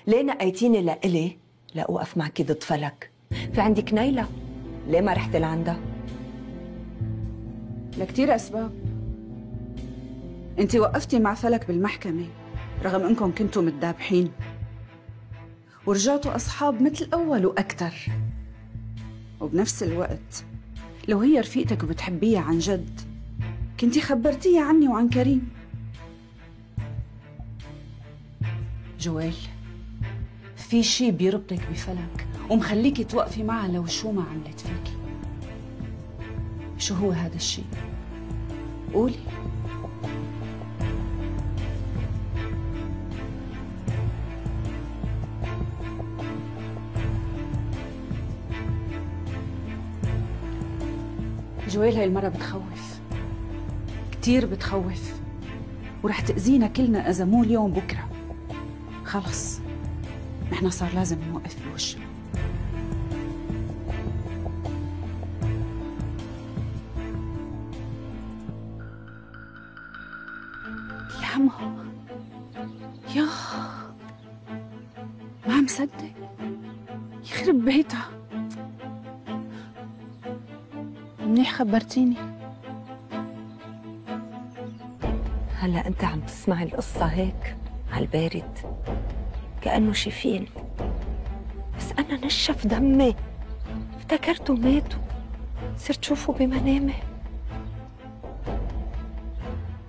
ليه نقيتيني لإلي لأوقف معك ضد فلك؟ في عندك نيلة، ليه ما رحتي لعندها؟ لكتير أسباب. انتي وقفتي مع فلك بالمحكمة رغم انكم كنتوا متدابحين، ورجعتوا أصحاب مثل أول وأكتر. وبنفس الوقت لو هي رفيقتك وبتحبيها عن جد كنتي خبرتيها عني وعن كريم. جوال، في شي بيربطك بفلك ومخليكي توقفي معها لو شو ما عملت فيكي. شو هو هذا الشي؟ قولي. جويل، هاي المرة بتخوف كتير، بتخوف، ورح تأذينا كلنا إذا مو اليوم بكرة. خلص نحن صار لازم نوقف بوشها. ياما يا ما عم صدق، يخرب بيتها. منيح خبرتيني. هلا انت عم تسمعي القصة هيك على البارد كأنه شي فيلم، بس أنا نشف دمي، افتكرته ماتوا، صرت شوفه بمنامي.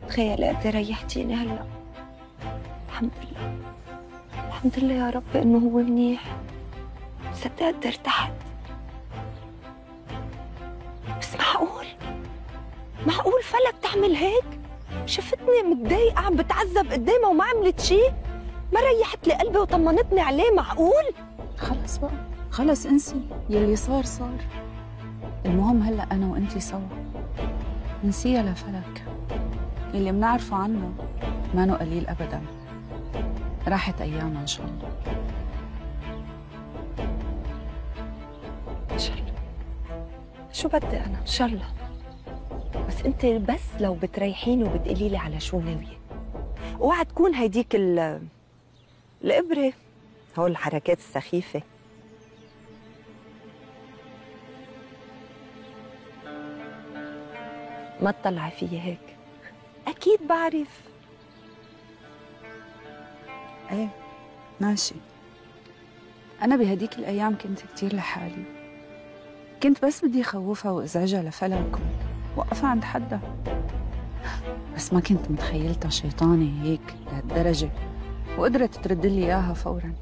تخيل قد ايه ريحتيني هلا. الحمد لله، الحمد لله يا رب إنه هو منيح. صدق قد ارتحت. بس معقول فلك تعمل هيك؟ شفتني متضايقة عم بتعذب قدامها وما عملت شي؟ ما ريحت لي قلبي وطمنتني عليه؟ معقول؟ خلص بقى، خلص انسي يلي صار صار. المهم هلا انا وانتي سوا. نسيها لفلك، اللي بنعرفه عنه مانو قليل ابدا. راحت ايامها ان شاء الله. ان شاء الله. شو بدي انا ان شاء الله، بس انت بس لو بتريحيني وبتقولي لي على شو ناويه. اوعى تكون هيديك الابره، هول الحركات السخيفه. ما تطلعي فيي هيك، اكيد بعرف. ايه ماشي. انا بهديك الايام كنت كتير لحالي، كنت بس بدي خوفها وازعجها لفلك وقفها عند حدها، بس ما كنت متخيلتها شيطانة هيك لهالدرجة وقدرت ترد لي اياها فورا.